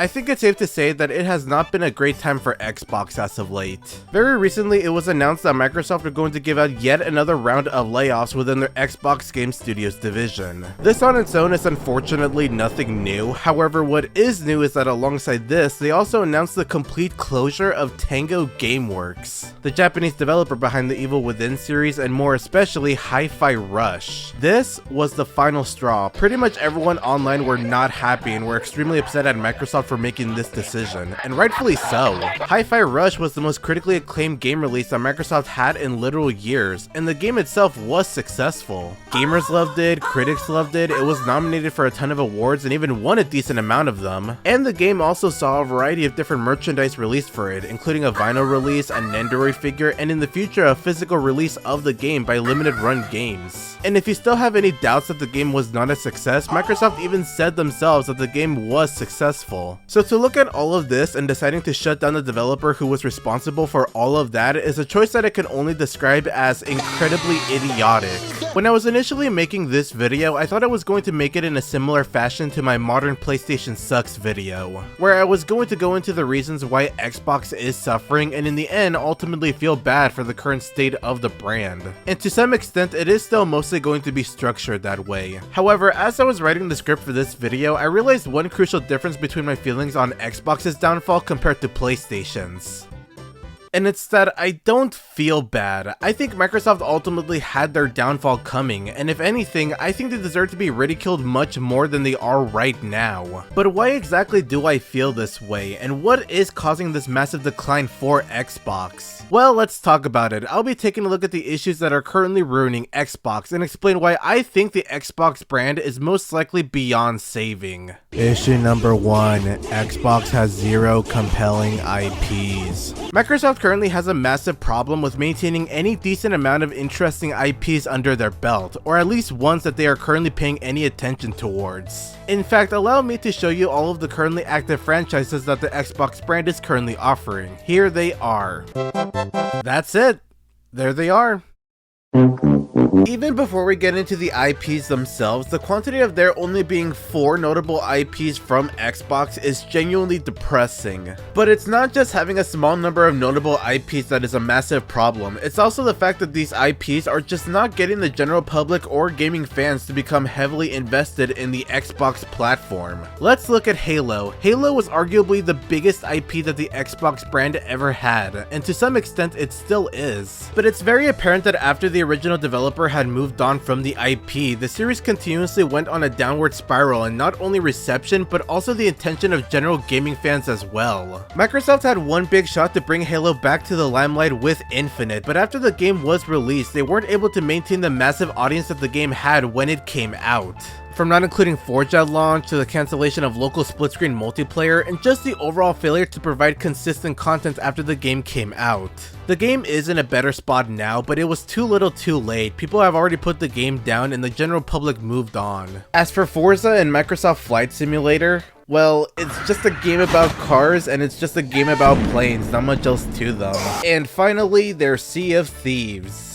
I think it's safe to say that it has not been a great time for Xbox as of late. Very recently, it was announced that Microsoft are going to give out yet another round of layoffs within their Xbox Game Studios division. This on its own is unfortunately nothing new. However, what is new is that alongside this, they also announced the complete closure of Tango Gameworks, the Japanese developer behind the Evil Within series and more especially Hi-Fi Rush. This was the final straw. Pretty much everyone online were not happy and were extremely upset at Microsoft for making this decision, and rightfully so. Hi-Fi Rush was the most critically acclaimed game release that Microsoft had in literal years, and the game itself was successful. Gamers loved it, critics loved it, it was nominated for a ton of awards and even won a decent amount of them, and the game also saw a variety of different merchandise released for it, including a vinyl release, a Nendoroid figure, and in the future a physical release of the game by Limited Run Games. And if you still have any doubts that the game was not a success, Microsoft even said themselves that the game was successful. So to look at all of this and deciding to shut down the developer who was responsible for all of that is a choice that I can only describe as incredibly idiotic. When I was initially making this video, I thought I was going to make it in a similar fashion to my Modern PlayStation Sucks video, where I was going to go into the reasons why Xbox is suffering and in the end ultimately feel bad for the current state of the brand. And to some extent it is still mostly going to be structured that way. However, as I was writing the script for this video, I realized one crucial difference between my feelings on Xbox's downfall compared to PlayStation's. And it's that I don't feel bad. I think Microsoft ultimately had their downfall coming, and if anything, I think they deserve to be ridiculed much more than they are right now. But why exactly do I feel this way, and what is causing this massive decline for Xbox? Well, let's talk about it. I'll be taking a look at the issues that are currently ruining Xbox and explain why I think the Xbox brand is most likely beyond saving. Issue number 1, Xbox has zero compelling IPs. Microsoft currently has a massive problem with maintaining any decent amount of interesting IPs under their belt, or at least ones that they are currently paying any attention towards. In fact, allow me to show you all of the currently active franchises that the Xbox brand is currently offering. Here they are. That's it. There they are. Even before we get into the IPs themselves, the quantity of there only being 4 notable IPs from Xbox is genuinely depressing. But it's not just having a small number of notable IPs that is a massive problem, it's also the fact that these IPs are just not getting the general public or gaming fans to become heavily invested in the Xbox platform. Let's look at Halo. Halo was arguably the biggest IP that the Xbox brand ever had, and to some extent it still is. But it's very apparent that after the original developer had moved on from the IP, the series continuously went on a downward spiral in not only reception but also the attention of general gaming fans as well. Microsoft had one big shot to bring Halo back to the limelight with Infinite, but after the game was released, they weren't able to maintain the massive audience that the game had when it came out. From not including Forge at launch, to the cancellation of local split-screen multiplayer, and just the overall failure to provide consistent content after the game came out. The game is in a better spot now, but it was too little too late. People have already put the game down and the general public moved on. As for Forza and Microsoft Flight Simulator, well, it's just a game about cars and it's just a game about planes, not much else to them. And finally, there's Sea of Thieves.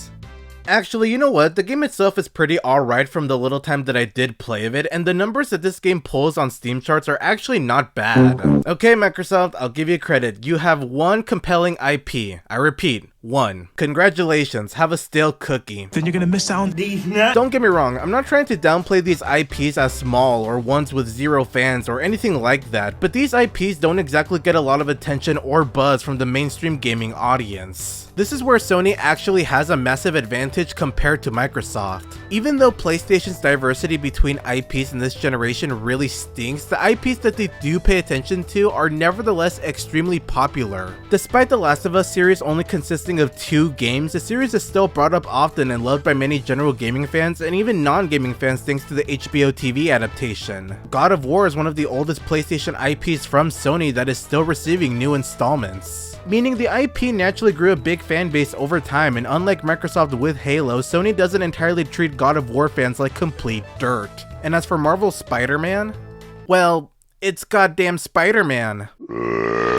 Actually, you know what? The game itself is pretty alright from the little time that I did play of it, and the numbers that this game pulls on Steam charts are actually not bad. Okay, Microsoft, I'll give you credit. You have one compelling IP. I repeat, 1. Congratulations, have a stale cookie. Then you're gonna miss out on these nuts. Don't get me wrong, I'm not trying to downplay these IPs as small or ones with 0 fans or anything like that, but these IPs don't exactly get a lot of attention or buzz from the mainstream gaming audience. This is where Sony actually has a massive advantage compared to Microsoft. Even though PlayStation's diversity between IPs in this generation really stinks, the IPs that they do pay attention to are nevertheless extremely popular. Despite The Last of Us series only consisting of 2 games, the series is still brought up often and loved by many general gaming fans and even non-gaming fans thanks to the HBO TV adaptation. God of War is one of the oldest PlayStation IPs from Sony that is still receiving new installments. Meaning the IP naturally grew a big fan base over time, and unlike Microsoft with Halo, Sony doesn't entirely treat God of War fans like complete dirt. And as for Marvel's Spider-Man, well, it's goddamn Spider-Man.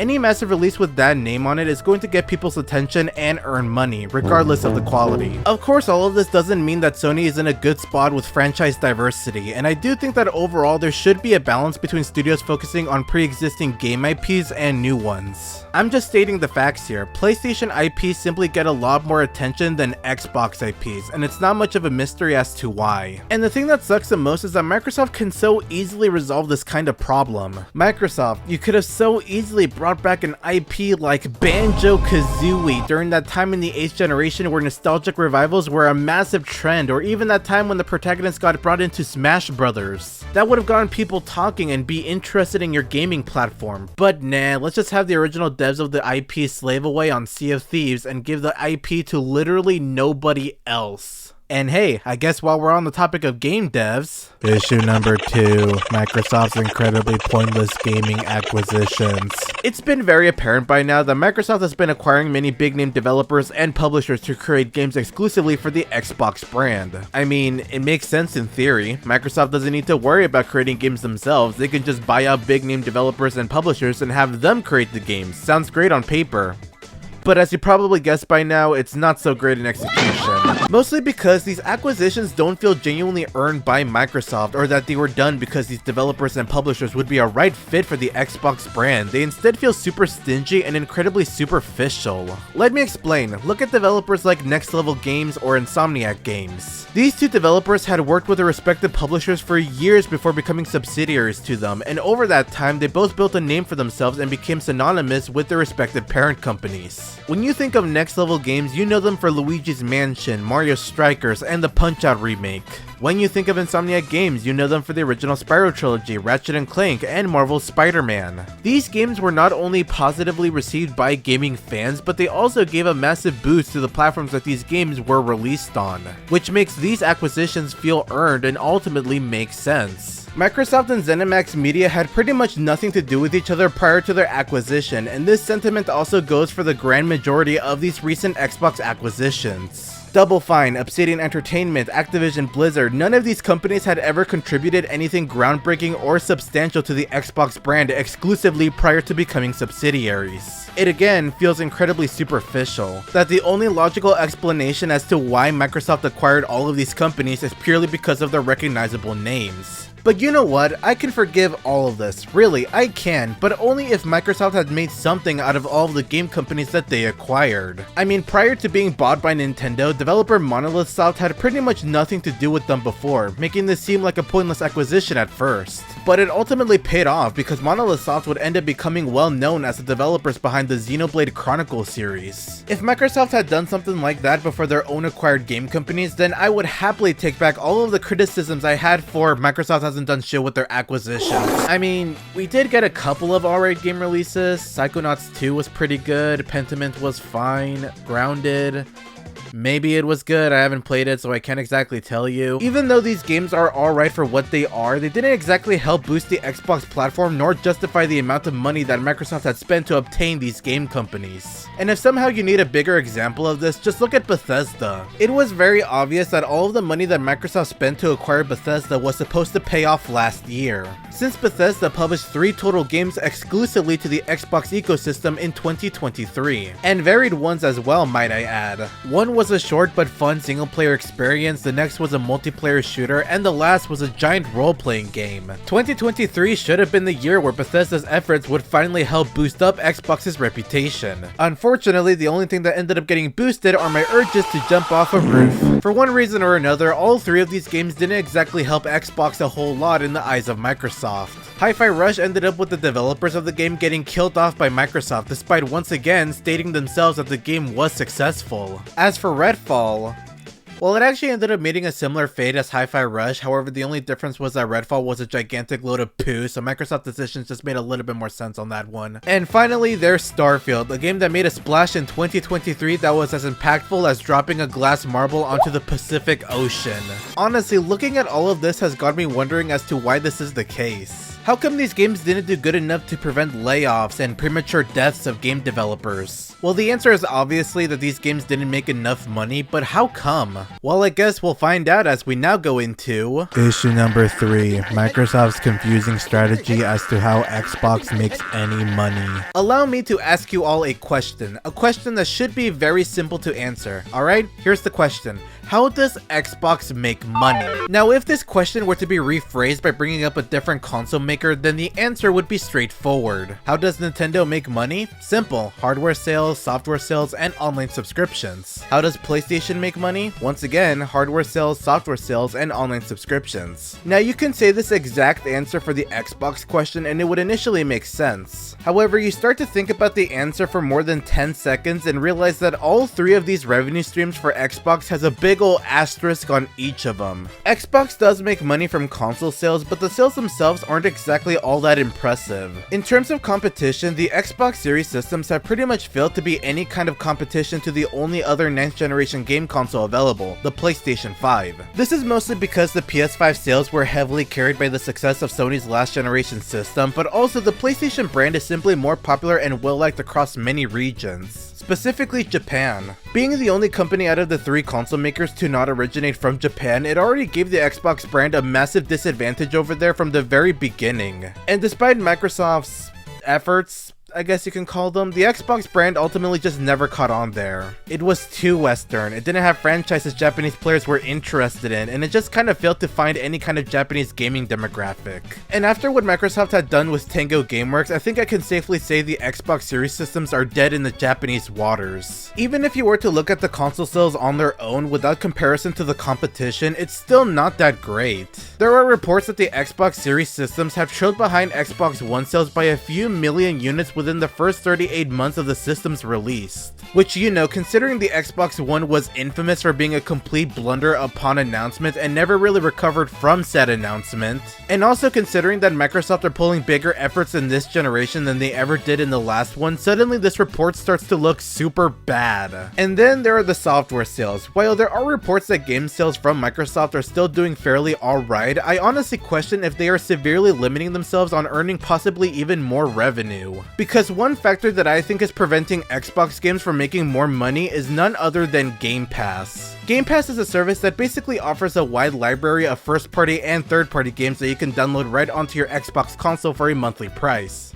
Any massive release with that name on it is going to get people's attention and earn money, regardless of the quality. Of course, all of this doesn't mean that Sony is in a good spot with franchise diversity, and I do think that overall there should be a balance between studios focusing on pre-existing game IPs and new ones. I'm just stating the facts here. PlayStation IPs simply get a lot more attention than Xbox IPs, and it's not much of a mystery as to why. And the thing that sucks the most is that Microsoft can so easily resolve this kind of problem. Microsoft, you could have so easily brought back an IP like Banjo-Kazooie during that time in the 8th generation where nostalgic revivals were a massive trend, or even that time when the protagonist got brought into Smash Brothers. That would have gotten people talking and be interested in your gaming platform. But nah, let's just have the original devs of the IP slave away on Sea of Thieves and give the IP to literally nobody else. And hey, I guess while we're on the topic of game devs, issue number 2, Microsoft's incredibly pointless gaming acquisitions. It's been very apparent by now that Microsoft has been acquiring many big name developers and publishers to create games exclusively for the Xbox brand. I mean, it makes sense in theory. Microsoft doesn't need to worry about creating games themselves. They can just buy out big name developers and publishers and have them create the games. Sounds great on paper. But as you probably guessed by now, it's not so great in execution. Mostly because these acquisitions don't feel genuinely earned by Microsoft, or that they were done because these developers and publishers would be a right fit for the Xbox brand. They instead feel super stingy and incredibly superficial. Let me explain. Look at developers like Next Level Games or Insomniac Games. These two developers had worked with their respective publishers for years before becoming subsidiaries to them, and over that time they both built a name for themselves and became synonymous with their respective parent companies. When you think of Next Level Games, you know them for Luigi's Mansion, Mario Strikers, and the Punch-Out remake. When you think of Insomniac Games, you know them for the original Spyro trilogy, Ratchet & Clank, and Marvel's Spider-Man. These games were not only positively received by gaming fans, but they also gave a massive boost to the platforms that these games were released on, which makes these acquisitions feel earned and ultimately make sense. Microsoft and ZeniMax Media had pretty much nothing to do with each other prior to their acquisition, and this sentiment also goes for the grand majority of these recent Xbox acquisitions. Double Fine, Obsidian Entertainment, Activision Blizzard, none of these companies had ever contributed anything groundbreaking or substantial to the Xbox brand exclusively prior to becoming subsidiaries. It again feels incredibly superficial, that the only logical explanation as to why Microsoft acquired all of these companies is purely because of their recognizable names. But you know what, I can forgive all of this, really, I can, but only if Microsoft had made something out of all of the game companies that they acquired. I mean, prior to being bought by Nintendo, developer Monolith Soft had pretty much nothing to do with them before, making this seem like a pointless acquisition at first. But it ultimately paid off because Monolith Soft would end up becoming well known as the developers behind the Xenoblade Chronicles series. If Microsoft had done something like that before their own acquired game companies, then I would happily take back all of the criticisms I had for Microsoft hasn't done shit with their acquisitions. I mean, we did get a couple of alright game releases. Psychonauts 2 was pretty good, Pentiment was fine, Grounded, maybe it was good, I haven't played it so I can't exactly tell you. Even though these games are alright for what they are, they didn't exactly help boost the Xbox platform nor justify the amount of money that Microsoft had spent to obtain these game companies. And if somehow you need a bigger example of this, just look at Bethesda. It was very obvious that all of the money that Microsoft spent to acquire Bethesda was supposed to pay off last year, since Bethesda published 3 total games exclusively to the Xbox ecosystem in 2023, and varied ones as well, might I add. One was a short but fun single player experience, the next was a multiplayer shooter, and the last was a giant role-playing game. 2023 should have been the year where Bethesda's efforts would finally help boost up Xbox's reputation. Unfortunately, the only thing that ended up getting boosted are my urges to jump off a roof. For one reason or another, all 3 of these games didn't exactly help Xbox a whole lot in the eyes of Microsoft. Hi-Fi Rush ended up with the developers of the game getting killed off by Microsoft despite once again stating themselves that the game was successful. As for Redfall, well, it actually ended up meeting a similar fate as Hi-Fi Rush, however the only difference was that Redfall was a gigantic load of poo, so Microsoft decisions just made a little bit more sense on that one. And finally, there's Starfield, a game that made a splash in 2023 that was as impactful as dropping a glass marble onto the Pacific Ocean. Honestly, looking at all of this has got me wondering as to why this is the case. How come these games didn't do good enough to prevent layoffs and premature deaths of game developers? Well, the answer is obviously that these games didn't make enough money, but how come? Well, I guess we'll find out as we now go into issue number 3, Microsoft's confusing strategy as to how Xbox makes any money. Allow me to ask you all a question that should be very simple to answer. Alright, here's the question. How does Xbox make money? Now, if this question were to be rephrased by bringing up a different console maker, then the answer would be straightforward. How does Nintendo make money? Simple. Hardware sales, software sales, and online subscriptions. How does PlayStation make money? Once again, hardware sales, software sales, and online subscriptions. Now, you can say this exact answer for the Xbox question and it would initially make sense. However, you start to think about the answer for more than 10 seconds and realize that all 3 of these revenue streams for Xbox has a big ol' asterisk on each of them. Xbox does make money from console sales, but the sales themselves aren't exactly all that impressive. In terms of competition, the Xbox Series systems have pretty much failed to be any kind of competition to the only other next generation game console available, the PlayStation 5. This is mostly because the PS5 sales were heavily carried by the success of Sony's last generation system, but also the PlayStation brand is simply more popular and well liked across many regions. Specifically Japan. Being the only company out of the 3 console makers to not originate from Japan, it already gave the Xbox brand a massive disadvantage over there from the very beginning. And despite Microsoft's efforts, I guess you can call them, the Xbox brand ultimately just never caught on there. It was too Western, it didn't have franchises Japanese players were interested in, and it just kind of failed to find any kind of Japanese gaming demographic. And after what Microsoft had done with Tango Gameworks, I think I can safely say the Xbox Series systems are dead in the Japanese waters. Even if you were to look at the console sales on their own without comparison to the competition, it's still not that great. There are reports that the Xbox Series systems have trailed behind Xbox One sales by a few million units within the first 38 months of the system's release. Which, you know, considering the Xbox One was infamous for being a complete blunder upon announcement and never really recovered from said announcement, and also considering that Microsoft are pulling bigger efforts in this generation than they ever did in the last one, suddenly this report starts to look super bad. And then there are the software sales. While there are reports that game sales from Microsoft are still doing fairly alright, I honestly question if they are severely limiting themselves on earning possibly even more revenue. Because one factor that I think is preventing Xbox games from making more money is none other than Game Pass. Game Pass is a service that basically offers a wide library of first-party and third-party games that you can download right onto your Xbox console for a monthly price.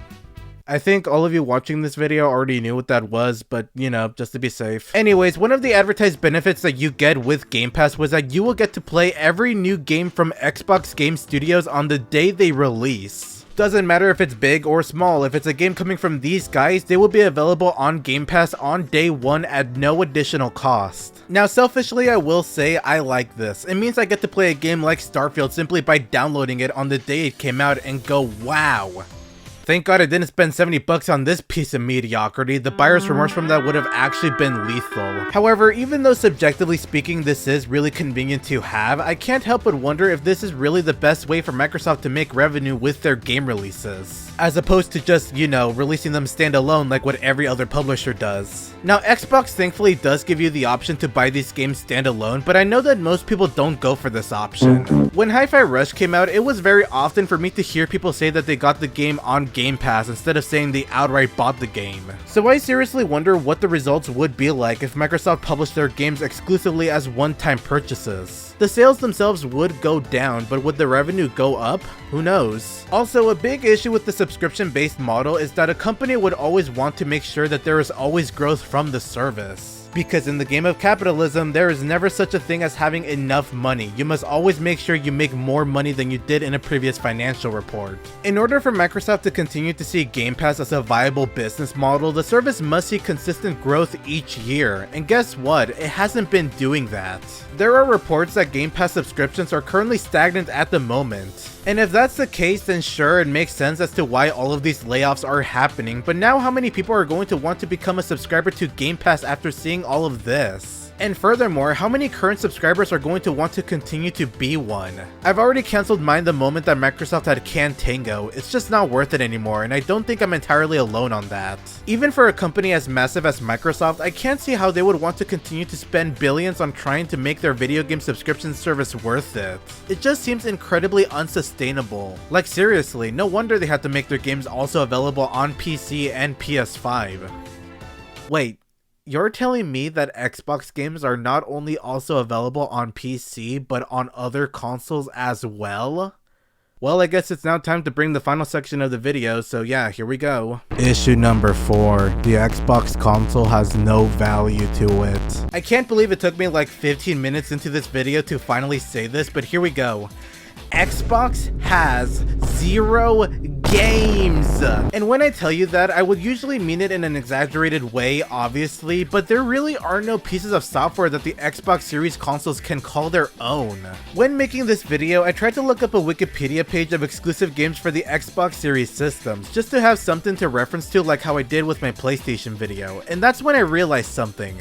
I think all of you watching this video already knew what that was, but you know, just to be safe. Anyways, one of the advertised benefits that you get with Game Pass was that you will get to play every new game from Xbox Game Studios on the day they release. Doesn't matter if it's big or small, if it's a game coming from these guys, they will be available on Game Pass on day 1 at no additional cost. Now selfishly, I will say I like this. It means I get to play a game like Starfield simply by downloading it on the day it came out and go, wow. Thank God I didn't spend 70 bucks on this piece of mediocrity. The buyer's remorse from that would have actually been lethal. However, even though subjectively speaking this is really convenient to have, I can't help but wonder if this is really the best way for Microsoft to make revenue with their game releases, as opposed to just, you know, releasing them standalone like what every other publisher does. Now, Xbox thankfully does give you the option to buy these games standalone, but I know that most people don't go for this option. When Hi-Fi Rush came out, it was very often for me to hear people say that they got the game on Game Pass instead of saying they outright bought the game. So I seriously wonder what the results would be like if Microsoft published their games exclusively as one-time purchases. The sales themselves would go down, but would the revenue go up? Who knows? Also, a big issue with the subscription-based model is that a company would always want to make sure that there is always growth from the service. Because in the game of capitalism, there is never such a thing as having enough money. You must always make sure you make more money than you did in a previous financial report. In order for Microsoft to continue to see Game Pass as a viable business model, the service must see consistent growth each year. And guess what? It hasn't been doing that. There are reports that Game Pass subscriptions are currently stagnant at the moment. And if that's the case, then sure, it makes sense as to why all of these layoffs are happening, but now how many people are going to want to become a subscriber to Game Pass after seeing all of this? And furthermore, how many current subscribers are going to want to continue to be one? I've already cancelled mine the moment that Microsoft had canned Tango. It's just not worth it anymore, and I don't think I'm entirely alone on that. Even for a company as massive as Microsoft, I can't see how they would want to continue to spend billions on trying to make their video game subscription service worth it. It just seems incredibly unsustainable. Like seriously, no wonder they had to make their games also available on PC and PS5. Wait, you're telling me that Xbox games are not only also available on PC, but on other consoles as well? Well, I guess it's now time to bring the final section of the video, so yeah, here we go. Issue number 4. The Xbox console has no value to it. I can't believe it took me like 15 minutes into this video to finally say this, but here we go. Xbox has 0 games! And when I tell you that, I would usually mean it in an exaggerated way, obviously, but there really are no pieces of software that the Xbox Series consoles can call their own. When making this video, I tried to look up a Wikipedia page of exclusive games for the Xbox Series systems, just to have something to reference to like how I did with my PlayStation video, and that's when I realized something.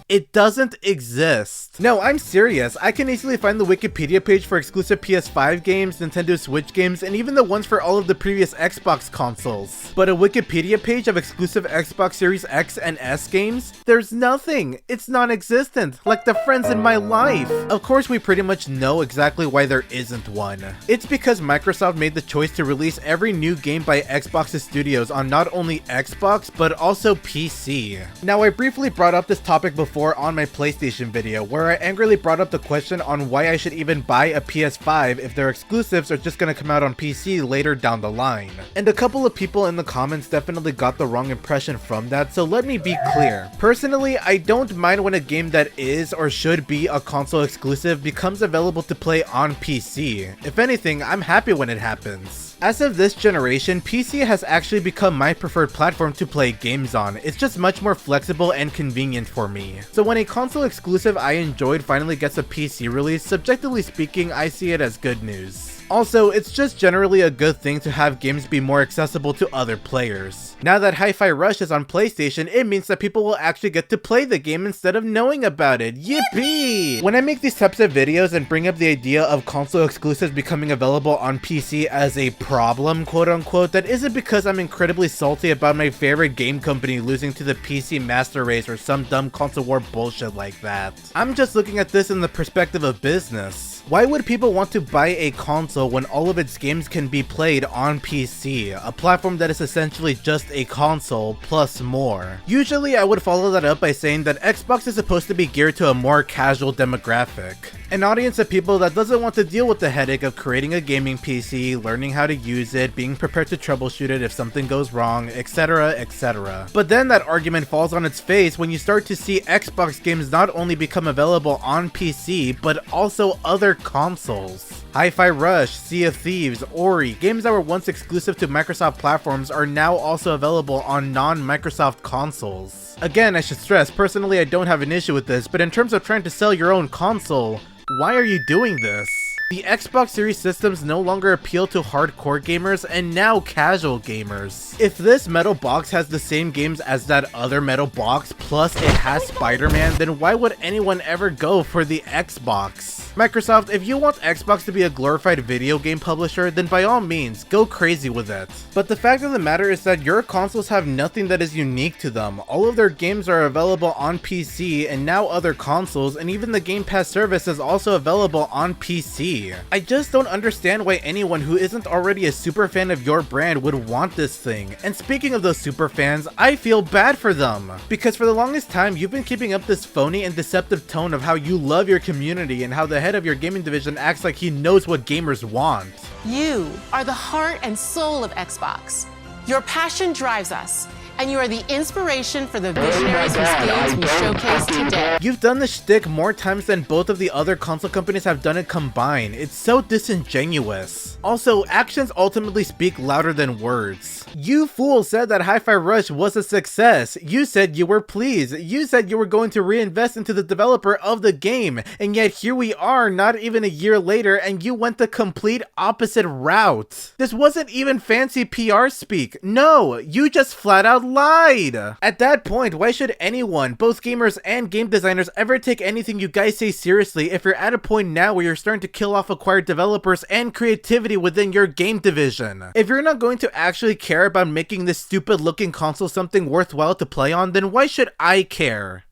It doesn't exist. No, I'm serious. I can easily find the Wikipedia page for exclusive PS5 games, Nintendo Switch games, and even the ones for all of the previous Xbox consoles. But a Wikipedia page of exclusive Xbox Series X and S games? There's nothing. It's non-existent, like the friends in my life. Of course, we pretty much know exactly why there isn't one. It's because Microsoft made the choice to release every new game by Xbox's studios on not only Xbox, but also PC. Now, I briefly brought up this topic before on my PlayStation video, where I angrily brought up the question on why I should even buy a PS5 if their exclusives are just gonna come out on PC later down the line. And a couple of people in the comments definitely got the wrong impression from that, so let me be clear. Personally, I don't mind when a game that is or should be a console exclusive becomes available to play on PC. If anything, I'm happy when it happens. As of this generation, PC has actually become my preferred platform to play games on. It's just much more flexible and convenient for me. So when a console exclusive I enjoyed finally gets a PC release, subjectively speaking, I see it as good news. Also, it's just generally a good thing to have games be more accessible to other players. Now that Hi-Fi Rush is on PlayStation, it means that people will actually get to play the game instead of knowing about it. Yippee! When I make these types of videos and bring up the idea of console exclusives becoming available on PC as a problem, quote unquote, that isn't because I'm incredibly salty about my favorite game company losing to the PC master race or some dumb console war bullshit like that. I'm just looking at this in the perspective of business. Why would people want to buy a console when all of its games can be played on PC, a platform that is essentially just a console plus more? Usually I would follow that up by saying that Xbox is supposed to be geared to a more casual demographic. An audience of people that doesn't want to deal with the headache of creating a gaming PC, learning how to use it, being prepared to troubleshoot it if something goes wrong, etc, etc. But then that argument falls on its face when you start to see Xbox games not only become available on PC, but also other consoles. Hi-Fi Rush, Sea of Thieves, Ori, games that were once exclusive to Microsoft platforms are now also available on non-Microsoft consoles. Again, I should stress, personally I don't have an issue with this, but in terms of trying to sell your own console, why are you doing this? The Xbox Series systems no longer appeal to hardcore gamers and now casual gamers. If this metal box has the same games as that other metal box, plus it has Spider-Man, then why would anyone ever go for the Xbox? Microsoft, if you want Xbox to be a glorified video game publisher, then by all means, go crazy with it. But the fact of the matter is that your consoles have nothing that is unique to them. All of their games are available on PC and now other consoles, and even the Game Pass service is also available on PC. I just don't understand why anyone who isn't already a super fan of your brand would want this thing. And speaking of those super fans, I feel bad for them. Because for the longest time, you've been keeping up this phony and deceptive tone of how you love your community and how the head of your gaming division acts like he knows what gamers want. You are the heart and soul of Xbox. Your passion drives us, and you are the inspiration for the visionaries whose games we showcase today. You've done this shtick more times than both of the other console companies have done it combined. It's so disingenuous. Also, actions ultimately speak louder than words. You fool said that Hi-Fi Rush was a success. You said you were pleased. You said you were going to reinvest into the developer of the game. And yet here we are, not even a year later, and you went the complete opposite route. This wasn't even fancy PR speak. No, you just flat out lied. At that point, why should anyone, both gamers and game designers, ever take anything you guys say seriously if you're at a point now where you're starting to kill off acquired developers and creativity within your game division? If you're not going to actually care about making this stupid looking console something worthwhile to play on, then why should I care?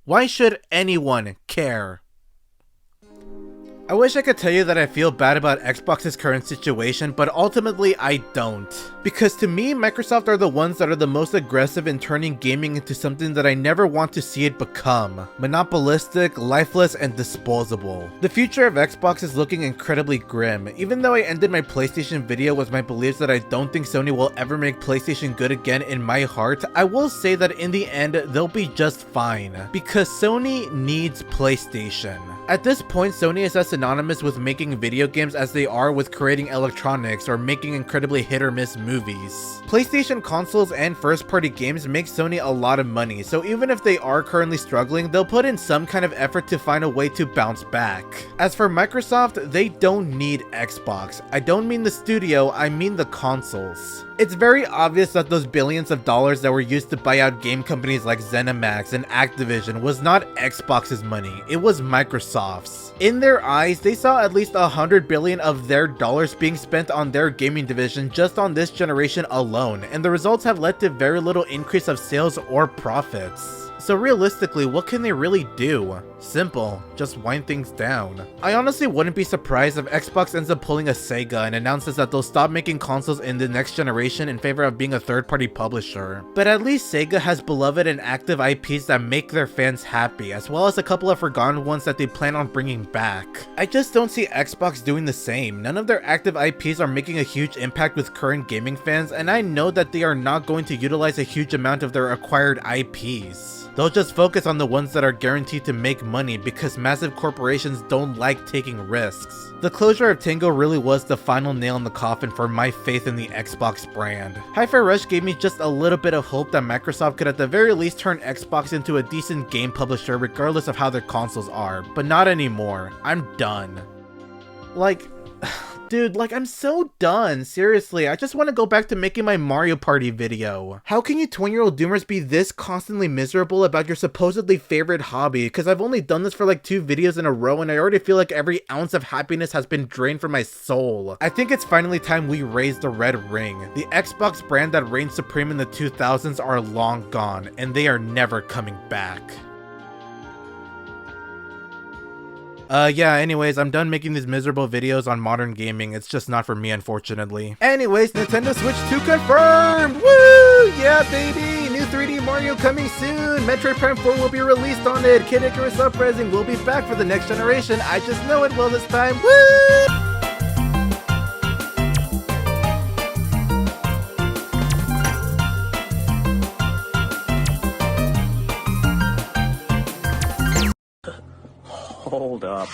Why should anyone care? I wish I could tell you that I feel bad about Xbox's current situation, but ultimately I don't. Because to me, Microsoft are the ones that are the most aggressive in turning gaming into something that I never want to see it become. Monopolistic, lifeless, and disposable. The future of Xbox is looking incredibly grim. Even though I ended my PlayStation video with my beliefs that I don't think Sony will ever make PlayStation good again in my heart, I will say that in the end, they'll be just fine. Because Sony needs PlayStation. At this point, Sony is as synonymous with making video games as they are with creating electronics or making incredibly hit or miss movies. PlayStation consoles and first-party games make Sony a lot of money, so even if they are currently struggling, they'll put in some kind of effort to find a way to bounce back. As for Microsoft, they don't need Xbox. I don't mean the studio, I mean the consoles. It's very obvious that those billions of dollars that were used to buy out game companies like ZeniMax and Activision was not Xbox's money, it was Microsoft's. In their eyes, they saw at least 100 billion of their dollars being spent on their gaming division just on this generation alone, and the results have led to very little increase of sales or profits. So realistically, what can they really do? Simple, just wind things down. I honestly wouldn't be surprised if Xbox ends up pulling a Sega and announces that they'll stop making consoles in the next generation in favor of being a third-party publisher. But at least Sega has beloved and active IPs that make their fans happy, as well as a couple of forgotten ones that they plan on bringing back. I just don't see Xbox doing the same. None of their active IPs are making a huge impact with current gaming fans, and I know that they are not going to utilize a huge amount of their acquired IPs. They'll just focus on the ones that are guaranteed to make money because massive corporations don't like taking risks. The closure of Tango really was the final nail in the coffin for my faith in the Xbox brand. Hi-Fi Rush gave me just a little bit of hope that Microsoft could at the very least turn Xbox into a decent game publisher regardless of how their consoles are, but not anymore. I'm done. Dude, I'm so done. Seriously, I just want to go back to making my Mario Party video. How can you 20-year-old doomers be this constantly miserable about your supposedly favorite hobby? Because I've only done this for 2 videos in a row and I already feel like every ounce of happiness has been drained from my soul. I think it's finally time we raise the red ring. The Xbox brand that reigned supreme in the 2000s are long gone, and they are never coming back. Yeah, anyways, I'm done making these miserable videos on modern gaming. It's just not for me, unfortunately. Anyways, Nintendo Switch 2 confirmed! Woo! Yeah, baby! New 3D Mario coming soon! Metroid Prime 4 will be released on it! Kid Icarus Uprising will be back for the next generation! I just know it will this time! Woo! Hold up.